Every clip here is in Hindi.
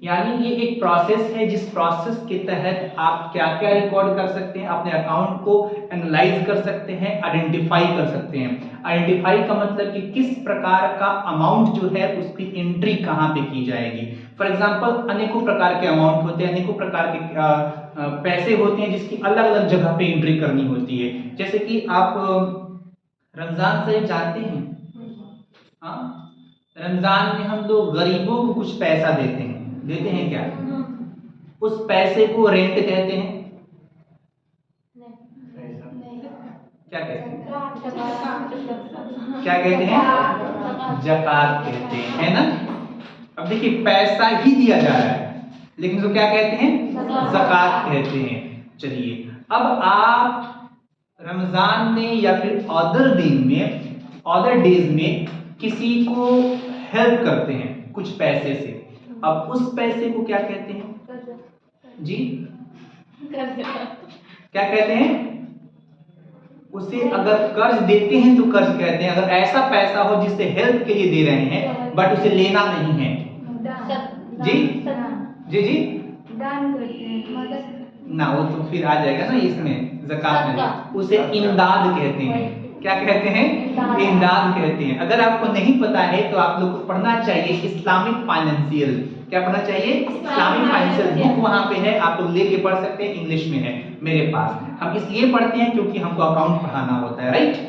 यानी ये एक प्रोसेस है जिस प्रोसेस के तहत आप क्या क्या रिकॉर्ड कर सकते हैं, अपने अकाउंट को एनालाइज कर सकते हैं, आइडेंटिफाई कर सकते हैं। आइडेंटिफाई का मतलब कि किस प्रकार का अमाउंट जो है उसकी एंट्री कहाँ पे की जाएगी। फॉर एग्जांपल अनेकों प्रकार के अमाउंट होते हैं, अनेकों प्रकार के पैसे होते हैं जिसकी अलग अलग जगह पे एंट्री करनी होती है। जैसे कि आप रमजान शरीफ जानते हैं, हाँ, रमजान में हम लोग गरीबों को कुछ पैसा देते हैं क्या? उस पैसे को रेंट कहते हैं, क्या कहते हैं? क्या कहते हैं? ज़कात कहते हैं, है ना। अब देखिए पैसा ही दिया जा रहा है लेकिन तो क्या कहते हैं? ज़कात कहते हैं। चलिए अब आप रमजान में या फिर अदर डेज में किसी को हेल्प करते हैं कुछ पैसे से, अब उस पैसे को क्या कहते हैं जी? क्या कहते हैं? उसे अगर कर्ज देते हैं तो कर्ज कहते हैं। अगर ऐसा पैसा हो जिससे हेल्प के लिए दे रहे हैं बट उसे लेना नहीं है जी जी जी दान करते हैं, मदद ना, वो तो फिर आ जाएगा ना इसमें ज़कात में। उसे इमदाद कहते हैं। क्या कहते हैं? इमदाद कहते हैं। अगर आपको नहीं पता है तो आप लोग को पढ़ना चाहिए इस्लामिक फाइनेंशियल। क्या पढ़ना चाहिए? इस्लामिक फाइनेंशियल बुक वहां पे है, आप लोग लेके पढ़ सकते हैं, इंग्लिश में है मेरे पास। हम इसलिए पढ़ते हैं क्योंकि हमको अकाउंट पढ़ाना होता है, राइट।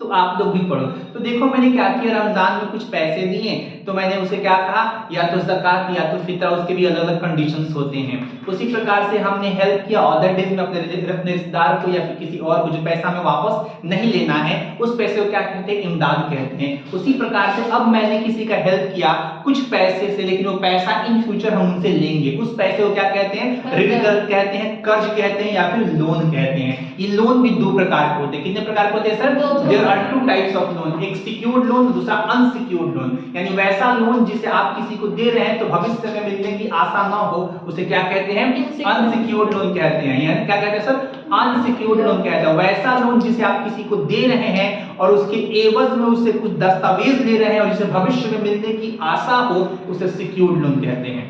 तो आप लोग भी पढ़ो। तो देखो मैंने क्या किया, रमजान में कुछ पैसे दिए तो मैंने उसे क्या कहा, या तो ज़कात या तो फितरा, उसके भी अलग अलग कंडीशंस होते हैं। उसी प्रकार से हमने हेल्प किया अदर डेज में अपने रिश्तेदार को या फिर किसी और को जो पैसा हमें वापस नहीं लेना है, उस पैसे को क्या कहते हैं? इमदाद कहते हैं। उसी प्रकार से अब मैंने किसी का हेल्प किया कुछ पैसे से, लेकिन वो पैसा इन फ्यूचर हम उनसे लेंगे, उस पैसे को क्या कहते हैं? रिटर्न कहते हैं, कर्ज कहते हैं या फिर लोन कहते हैं। ये लोन भी दो प्रकार के होते हैं। कितने प्रकार के होते हैं sir? There are two types of loan, एक सिक्योर्ड लोन, दूसरा अनसिक्योर्ड लोन। यानी वैसा लोन जिसे आप किसी को दे रहे हैं तो भविष्य में मिलने की आशा ना हो, उसे क्या कहते हैं? अनसिक्योर्ड लोन कहते हैं। यानी क्या कहते हैं सर? अनसिक्योर्ड लोन कहते हैं वैसा लोन जिसे आप किसी को दे रहे हैं और उसके एवज में उससे कुछ दस्तावेज ले रहे हैं और जिसे भविष्य में मिलने की आशा हो, उसे सिक्योर्ड लोन कहते हैं।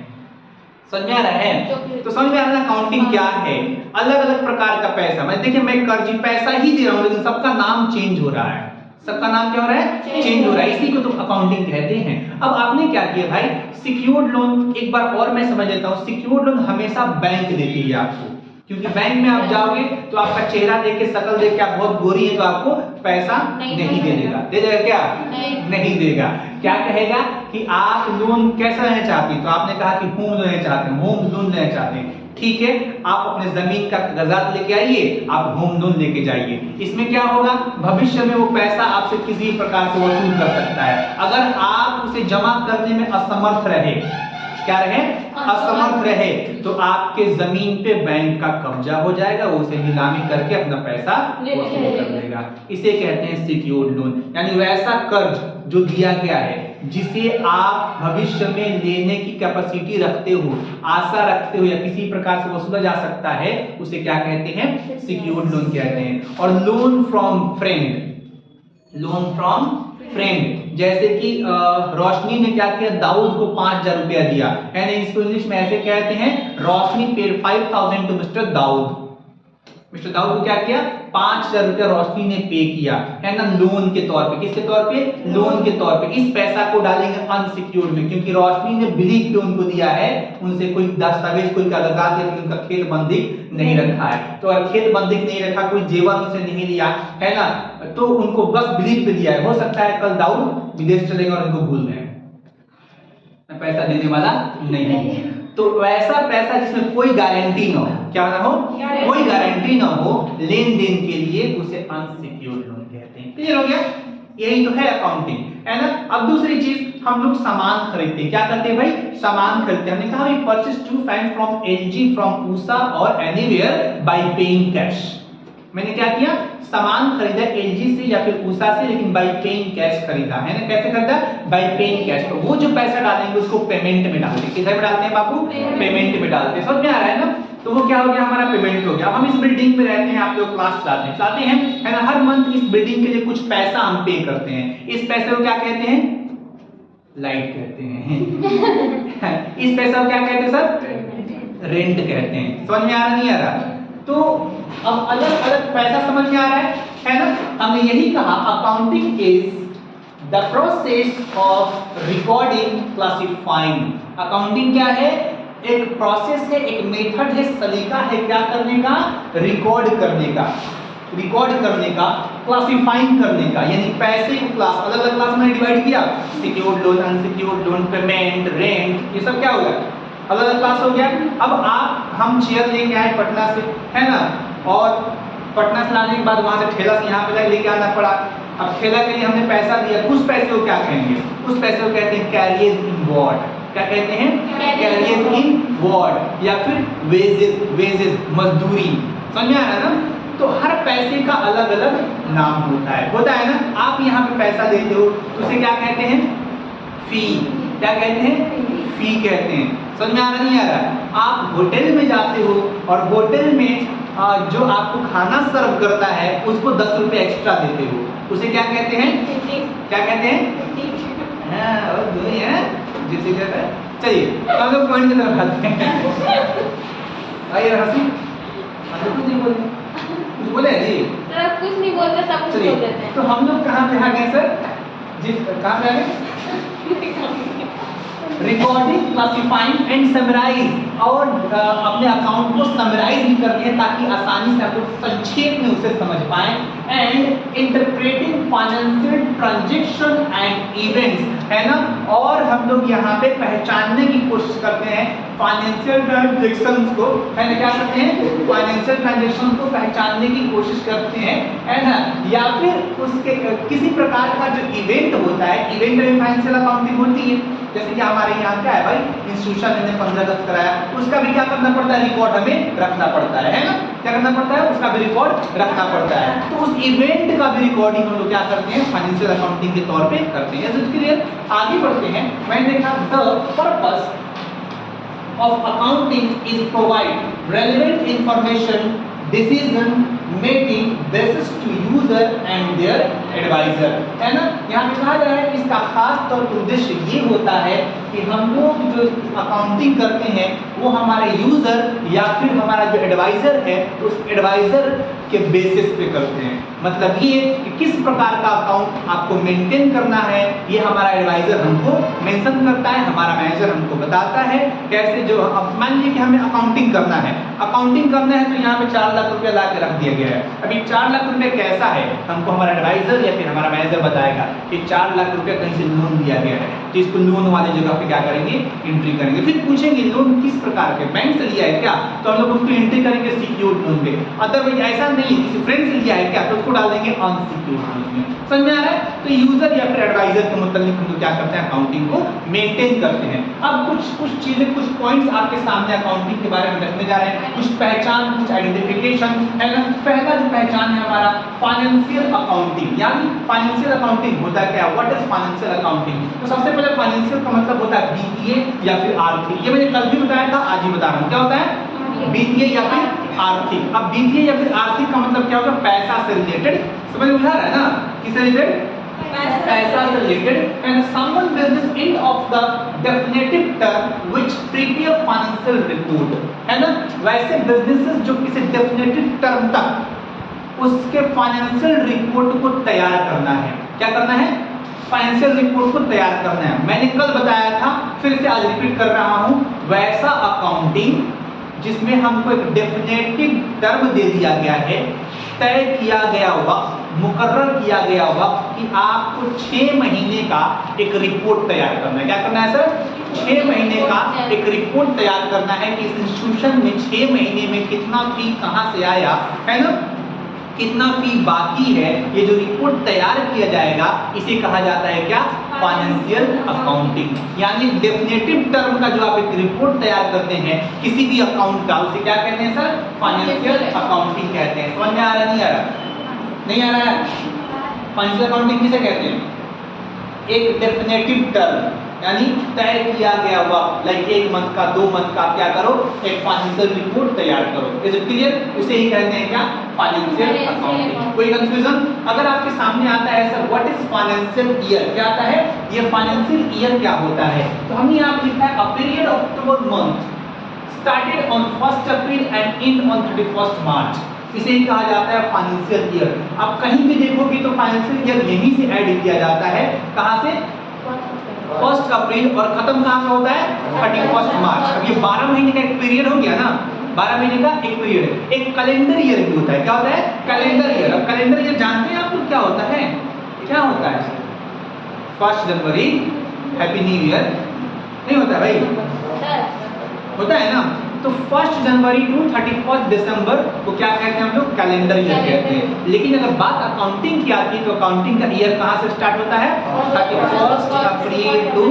समझ में आ रहा है? तो समझ में आ रहा है अकाउंटिंग क्या है। अलग अलग प्रकार का पैसा, मैं देखिए मैं कर्जी पैसा ही दे रहा हूं लेकिन सबका नाम चेंज हो रहा है। सबका नाम क्या हो रहा है? चेंज हो रहा है। इसी को तो अकाउंटिंग कहते हैं। अब आपने क्या किया भाई, सिक्योर्ड लोन एक बार और मैं समझ लेता हूं। सिक्योर्ड लोन हमेशा बैंक देती है आपको, क्योंकि बैंक में आप जाओगे तो आपका चेहरा देख के, शक्ल देख के आप बहुत गोरी है तो आपको पैसा नहीं दे देगा। दे देगा क्या? नहीं देगा। क्या कहेगा कि आप लोन कैसा लेना चाहते हैं, तो आपने कहा कि होम लोन लेना चाहते हैं, होम लोन लेना चाहते हैं, ठीक है, आप अपने जमीन का कागजात लेके आइए, आप होम लोन लेके जाइए। इसमें क्या होगा, भविष्य में वो पैसा आपसे किसी प्रकार से वसूल कर सकता है। अगर आप उसे जमा करने में असमर्थ रहे, क्या रहे? असमर्थ रहे, तो आपके जमीन पे बैंक का कब्जा हो जाएगा, वो उसे नीलामी करके अपना पैसा वसूल कर लेगा। इसे कहते हैं सिक्योर्ड लोन। यानी वैसा कर्ज जो दिया गया है जिसे आप भविष्य में लेने की कैपेसिटी रखते हो, आशा रखते हो या किसी प्रकार से वसूला जा सकता है, उसे क्या कहते हैं? सिक्योर्ड लोन कहते हैं। और loan from friend, loan from friend, जैसे कि रोशनी ने क्या किया, दाऊद को 5000 रुपया दिया, यानी इसको इंग्लिश में ऐसे कहते हैं, Roshni paid 5000 to mister Dawood. Mister Dawood को क्या किया? 5000 रुपया रोशनी ने पे किया, है ना, लोन के तौर पे। किसके तौर पे? लोन के तौर पे। इस पैसा को डालेंगे अनसिक्योर्ड में, क्योंकि रोशनी ने बिलीव पे उनको दिया है, उनसे कोई दस्तावेज, कोई कागजात या उनका खेत बंदिक नहीं रखा है। तो अगर खेत बंदिक नहीं रखा, कोई जेवर उनसे नहीं लिया, है ना, तो उनको बस बिलीव पे दिया है। हो सकता है कल दाऊद विदेश चलेगा और उनको भूल गए, पैसा देने वाला नहीं है। तो वैसा पैसा जिसमें कोई गारंटी ना हो, क्या ना हो? कोई गारंटी ना हो लेन देन के लिए, उसे अनसिक्योर्ड लोन कहते हैं। क्लियर हो गया? यही तो है अकाउंटिंग, है ना। अब दूसरी चीज, हम लोग सामान खरीदते हैं। क्या करते हैं भाई? सामान खरीदते हैं। हमने कहा we purchase two fan from LG, from Usha और एनीवेयर बाय पेइंग कैश। मैंने क्या किया? सामान खरीदा एलजी से या फिर उषा से, लेकिन बाय पेइंग कैश खरीदा, है ना। कैसे खरीदा? Bye paying cash. तो वो जो पैसा डालेंगे उसको पेमेंट में डालते हैं। किधर में डालते हैं बाबू? पेमेंट में डालते हैं। समझ में आ रहा है ना? तो वो क्या हो गया, हमारा पेमेंट हो गया। अब हम इस बिल्डिंग में रहते हैं, आप लोग क्लास चलाते हैं, है ना। हर मंथ इस बिल्डिंग के लिए कुछ पैसा हम पे करते हैं। इस पैसे को क्या कहते हैं? लाइट कहते हैं। इस पैसा को क्या कहते हैं सर? रेंट कहते हैं। समझ में आ रहा नहीं आ रहा? तो अब अलग अलग पैसा समझ में आ रहा है ना? हमने यही कहा accounting is the process of recording, classifying. Accounting क्या है? एक प्रोसेस है, एक मेथड है, सलीका है क्या करने का? रिकॉर्ड करने का, रिकॉर्ड करने का, क्लासिफाइंग करने का। यानी पैसे को क्लास, अलग अलग क्लास में डिवाइड किया, secured loan, unsecured loan, payment, rent, ये सब क्या हो गया? अलग अलग क्लास हो गया। अब हम चेयर लेके आए पटना से, है ना, और पटना से लाने के बाद वहां से ठेला से यहाँ पे लेके आना पड़ा। अब ठेला के लिए हमने पैसा दिया, उस पैसे को क्या कहेंगे? उस पैसे को कहते हैं कैरियज इन वॉर्ड। क्या कहते हैं? कैरियज इन वॉर्ड, या फिर वेजेस, वेजेस मजदूरी। समझ में आ रहा है ना? तो हर पैसे का अलग अलग नाम होता है ना? आप यहाँ पे पैसा देते हो तो उसे क्या कहते हैं? फी। क्या कहते हैं? फी कहते हैं। समझ में आ रहा नहीं आ रहा? आप होटल में जाते हो और होटल में जो आपको खाना सर्व करता है उसको 10 रुपए एक्स्ट्रा देते हो, उसे क्या कहते हैं? क्या कहते हैं? हाँ, और दो ही हैं जिसे कहते हैं। चलिए हम लोग पॉइंट की तरफ आते हैं। आइए हंसी, हम कुछ नहीं बोले, कुछ बोले जी? सर कुछ नहीं बोलते, सब कुछ बोल देते हैं। तो हम लोग कहाँ पे आ गए सर? जिस कहाँ पे आ गए? Recording, classifying and summarise. और अपने अकाउंट को समराइज भी करते हैं ताकि आसानी से आप लोग संक्षेप में उसे समझ पाएं। And interpreting financial transaction and events, है ना? और हम लोग यहाँ पे पहचानने की कोशिश करते हैं फाइनेंशियल ट्रांजैक्शंस को, है ना? क्या करते हैं? फाइनेंशियल ट्रांजैक्शन को पहचानने की कोशिश करते हैं, है ना? या फिर उसके किसी प्रकार का जो इवेंट होता है, इवेंट में फाइनेंशियल अकाउंटिंग होती है। जैसे कि हमारे यहाँ क्या है भाई, इंस्टीट्यूशन ने 15 अगस्त कराया, उसका भी क्या करना पड़ता है? रिकॉर्ड हमें रखना पड़ता है ना? क्या करना पड़ता है? उसका भी रिकॉर्ड रखना पड़ता है। तो उस इवेंट का भी रिकॉर्डिंग हम लोग क्या करते हैं? फाइनेंशियल अकाउंटिंग के तौर पे करते हैं। इसके लिए आगे बढ़ते हैं। मैंने देखा the purpose of accounting is provide relevant information, decision making basis to user and their advisor, है ना? यहाँ पे कहा जा रहा है कि इसका खास तौर पर उद्देश्य ये होता है कि हम लोग जो अकाउंटिंग करते हैं वो हमारे यूजर या फिर हमारा जो एडवाइजर है उस एडवाइजर के बेसिस पे करते हैं। मतलब ये कि किस प्रकार का अकाउंट आपको मेंटेन करना है, ये हमारा एडवाइजर हमको मेंशन करता है, हमारा मैनेजर हमको बताता है कैसे। जो मान लीजिए कि हमें अकाउंटिंग करना है, अकाउंटिंग करना है तो यहाँ पे 4 लाख रुपया ला के रख दिया गया है। अभी 4 लाख रुपये कैसा है, हमको हमारा एडवाइजर या फिर हमारा मैनेजर बताएगा कि 4 लाख रुपया कहीं से लोन दिया गया है, तो इसको लोन वाली जगह पे क्या करेंगे? एंट्री करेंगे। फिर पूछेंगे लोन किस प्रकार के, बैंक से लिया है क्या, तो हम लोग उसको एंट्री करेंगे सिक्योर्ड लोन पे। अदरवाइज ऐसा नहीं, किसी फ्रेंड से लिया है क्या, तो उसको डाल देंगे अनसिक्योर्ड लोन में। समझ में आ रहा है? तो यूजर या फिर एडवाइजर के मुताबिक हम लोग क्या करते हैं? अकाउंटिंग को मेंटेन करते हैं। अब कुछ चीजें, कुछ पॉइंट्स आपके सामने अकाउंटिंग के बारे में रखने जा रहे हैं। कुछ पहचान, कुछ आइडेंटिफिकेशन, है ना? पहला जो पहचान है हमारा फाइनेंशियल अकाउंटिंग, यानी फाइनेंशियल अकाउंटिंग होता है क्या? What is financial accounting? तो सबसे पहले फाइनेंशियल का मतलब होता है बीटीए या फिर आर्थिक। ये मैंने कल भी बताया था, आज ही बता रहा हूँ। क्या होता है? बीटीए या फिर आर्थिक। अब बीटीए या फिर आर्थिक का मतलब क्या होगा? पैसा से रिलेटेड। समझ में आ रहा है ना? किससे रिलेटेड? पैसा से related. And someone business end of the definitive term which prepare financial report, है ना? वैसे बिजनेसेस जो किसी डेफिनेटिव टर्म तक उसके फाइनेंशियल रिपोर्ट को तैयार करना है। क्या करना है? फाइनेंशियल रिपोर्ट को तैयार करना है। मैंने कल बताया था, फिर से आज रिपीट कर रहा हूं, वैसा अकाउंटिंग जिसमें हमको एक डेफिनेटिव टर्म दे दिया गया है, तय किया गया वक्त, मुकर्रर किया गया वक्त कि आपको 6 महीने का एक रिपोर्ट तैयार करना है। क्या करना है सर? 6 महीने का एक रिपोर्ट तैयार करना है कि इस इंस्टीट्यूशन में 6 महीने में कितना फी कहाँ से आया, है ना? कितना फी बाकी है, ये जो रिपोर्ट तैयार किया जाएगा इसे कहा जाता है क्या? Financial accounting. यानी डेफिनेटिव टर्म का जो आप एक रिपोर्ट तैयार करते हैं किसी भी अकाउंट का, उसे क्या कहते हैं सर? फाइनेंशियल अकाउंटिंग कहते हैं। समझ में आ रहा नहीं आ रहा? नहीं आ रहा है? फाइनेंशियल अकाउंटिंग किसे कहते हैं? एक डेफिनेटिव टर्म, यानी तय किया गया वक्त, लाइक 1 मंथ का, 2 मंथ का, क्या करो, एक फाइनेंशियल रिपोर्ट तैयार करो। Is it clear? उसे ही कहते हैं क्या, फाइनेंशियल अकाउंटिंग। कोई कंफ्यूजन? अगर आपके सामने आता है sir what is financial year, क्या आता है ये फाइनेंशियल ईयर क्या होता है, तो हमने यहाँ पे लिखा है a period of 12 month started on 1 April and and on 31 मार्च, इसे ही कहा जाता है फाइनेंशियल ईयर। आप कहीं भी देखोगे तो फाइनेंशियल ईयर यहीं से ऐड किया जाता है, कहां से, 1 अप्रैल, और खत्म कहां पे होता है, 31 मार्च। अब ये 12 महीने का एक पीरियड हो गया ना, 12 महीने का एक पीरियड है। एक कैलेंडर ईयर भी होता है, क्या होता है, कैलेंडर ईयर। अब कैलेंडर ईयर जानते हैं आप लोग क्या होता है, क्या होता है, 1 जनवरी हैप्पी न्यू ईयर नहीं होता है भाई, होता है ना। तो 1 जनवरी टू 31 दिसंबर को क्या कहते हैं हम लोग, कैलेंडर ईयर कहते हैं। लेकिन अगर बात अकाउंटिंग की आती है तो अकाउंटिंग का ईयर कहां से स्टार्ट होता है, 31 अप्रैल टू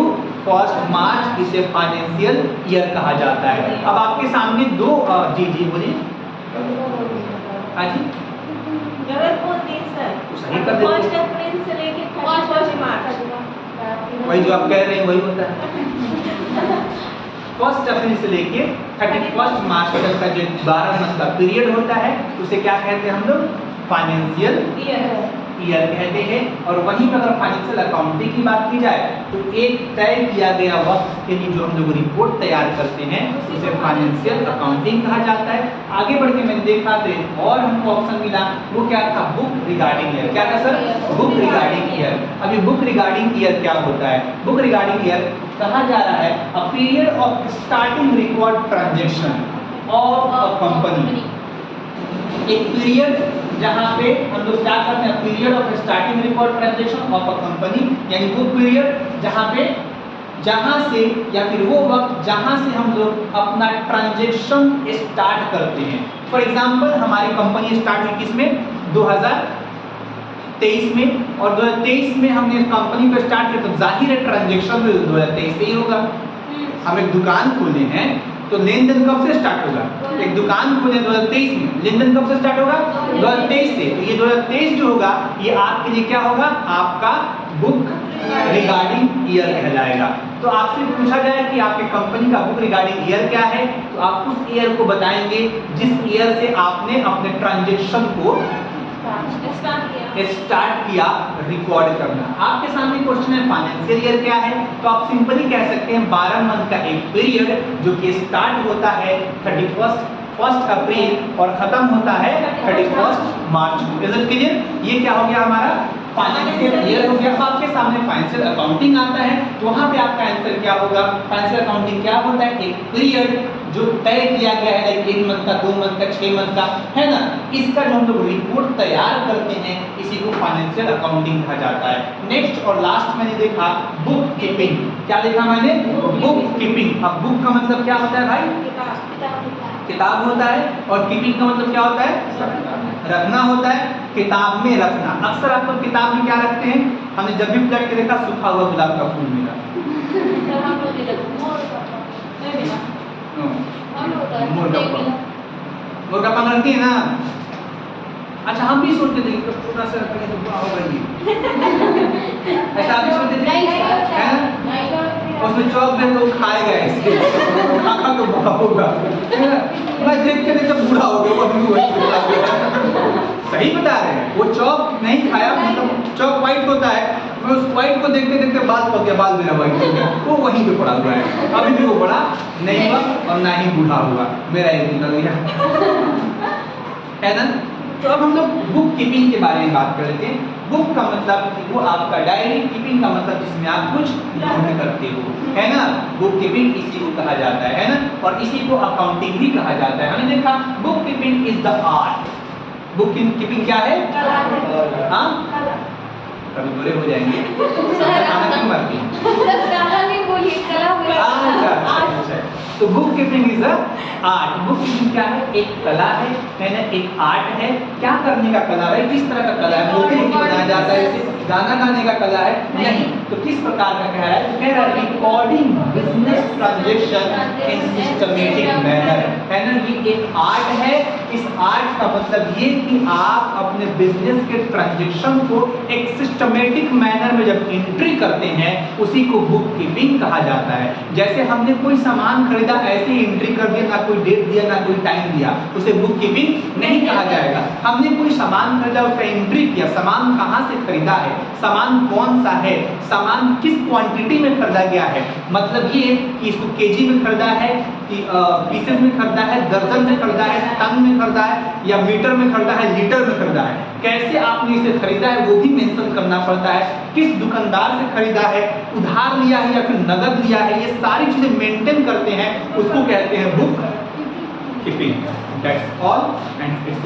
1 मार्च, इसे फाइनेंशियल ईयर कहा जाता है। अब आपके सामने दो जी बोलिए, हाँ जी सही कर देते, 1 अप्रैल से लेके 31 मार्च, वही जो आप कह रहे हैं वही होता है। 1 अप्रैल से लेके 31 मार्च तक का जो 12 मंथ का पीरियड होता है उसे क्या कहते हैं हम लोग, फाइनेंशियल ईयर कहते हैं। और वहीं पर अगर फाइनेंशियल अकाउंटिंग की बात की जाए तो एक तय किया गया वक्त के लिए जो हम लोग रिपोर्ट तैयार करते हैं उसे फाइनेंशियल अकाउंटिंग कहा जाता है। आगे बढ़ के मैंने देखा तो एक और हमको ऑप्शन मिला, वो क्या था, बुक रिगार्डिंग ईयर। क्या था सर, बुक रिगार्डिंग ईयर। अभी बुक रिगार्डिंग ईयर क्या होता है, बुक रिगार्डिंग ईयर कहा जा रहा है a period of starting record transaction of a company, एक पीरियड जहां पे हम लोग क्या करते हैं, period of starting record transaction of a company, यानी वो पीरियड जहां से या फिर वो वक्त जहां से हम लोग अपना ट्रांजैक्शन स्टार्ट करते हैं। फॉर एग्जांपल हमारी कंपनी स्टार्ट हुई किसमें, 2023 में, और 2023 में हमने कंपनी को स्टार्ट किया तो जाहिर है ट्रांजैक्शन भी 2023 से ही होगा। हम एक दुकान खोले हैं तो लेन देन कब से स्टार्ट होगा, एक दुकान खोले 2023 में, लेन देन कब से स्टार्ट होगा, 2023 से। तो ये 2023 जो होगा ये आपके लिए क्या होगा, आपका बुक रिगार्डिंग ईयर कहलाएगा। तो आपसे पूछा जाए कि आपके कंपनी का बुक रिगार्डिंग ईयर क्या है, तो आप उस ईयर को बताएंगे जिस ईयर से आपने अपने ट्रांजैक्शन को स्टार्ट किया रिकॉर्ड करना। आपके सामने क्वेश्चन है फाइनेंशियल ईयर क्या है, तो आप सिंपली कह सकते हैं 12 मंथ का एक पीरियड जो कि स्टार्ट होता है 1 अप्रैल और खत्म होता है 31 मार्च। Is it clear? ये क्या हो गया हमारा फाइनेंशियल ईयर हो गया। अब आपके सामने फाइनेंशियल अकाउंटिंग आता है तो वहां पे आपका आंसर क्या होगा, फाइनेंशियल अकाउंटिंग क्या होता है, एक पीरियड जो तय किया गया है, लाइक 1 मंथ का, 2 मंथ का, 6 मंथ का, है ना, इसका जो हम लोग रिपोर्ट तैयार करते हैं इसी को फाइनेंशियल अकाउंटिंग कहा जाता है। नेक्स्ट और लास्ट मैंने देखा बुक कीपिंग। क्या देखा मैंने, बुक कीपिंग। अब बुक का मतलब क्या होता है भाई, किताब होता है, और कीपिंग का मतलब क्या होता है, रखना होता है, किताब में रखना। अक्सर आप लोग किताब में क्या रखते हैं, हमने जब भी पलट के देखा सूखा हुआ गुलाब का फूल मिला, मुर्गा पंख रखती है ना। अच्छा हम भी सोचते थे कि छोटा सा रखेंगे तो बुरा होगा ये, ऐसा आप भी सोचते थे है ना, उसमें चौक दे तो खाएगा इसके खा तो बुरा होगा, है ना। मैं देख के देखा बूढ़ा हो गया, वो अभी वही सही बता रहे हैं, वो चौक नहीं खाया, मतलब चौक व्हाइट होता है, मैं उस व्हाइट को देखते देखते बाल पक गया, बाल मेरा व्हाइट हो गया, वो वहीं पे पड़ा हुआ है, अभी भी वो बड़ा नहीं हुआ और ना ही बूढ़ा हुआ, मेरा एक निकल गया, है ना। तो अब हम लोग बुक कीपिंग के बारे में बात कर लेते हैं। बुक का मतलब वो आपका डायरी, कीपिंग का मतलब जिसमें आप कुछ नोट करते हो, है ना। बुक कीपिंग इसी को कहा जाता है ना, और इसी को अकाउंटिंग भी कहा जाता है। हमने देखा book keeping is the art. Book keeping क्या है, हाँ कभी बुरे हो जाएंगे, खाना क्यों मारती है। तो book keeping is a art. Book keeping क्या है, एक कला है ना, एक आर्ट है। क्या करने का कला है, किस तरह का कला है, बुक कीपिंग बनाया जाता है इसे गाना गाने का कला है? नहीं। तो किस प्रकार का कह रहा है? तो कह रहा है recording business transaction in systematic manner, है ना? ये एक आर्ट है। इस आर्ट का मतलब ये कि आप अपने बिजनेस के ट्रांजैक्शन को एक सिस्टमेटिक मैनर में जब एंट्री करते हैं, उसी को बुक कीपिंग कहा जाता है। जैसे हमने कोई सामान खरीदा, ऐसे ही एंट्री कर दिया, ना कोई डेट दिया, ना कोई टाइम दिया, उसे बुक कीपिंग नहीं कहा जाएगा। हमने कोई सामान खरीदा, उसका एंट्री किया, सामान कहाँ से खरीदा है, सामान कौन सा है, सामान किस क्वांटिटी में खरीदा गया है, मतलब ये कि इसको केजी में खरीदा है कि पीसेस में खरीदा है, दर्जन में खरीदा है, टन में खरीदा है, या मीटर में खरीदा है, लीटर में खरीदा है, कैसे आपने इसे खरीदा है वो भी मेंशन करना पड़ता है। किस दुकानदार से खरीदा है, उधार लिया है या फिर नगद लिया है, ये सारी चीजें मेंटेन करते हैं, उसको कहते हैं book keeping. That's all and it's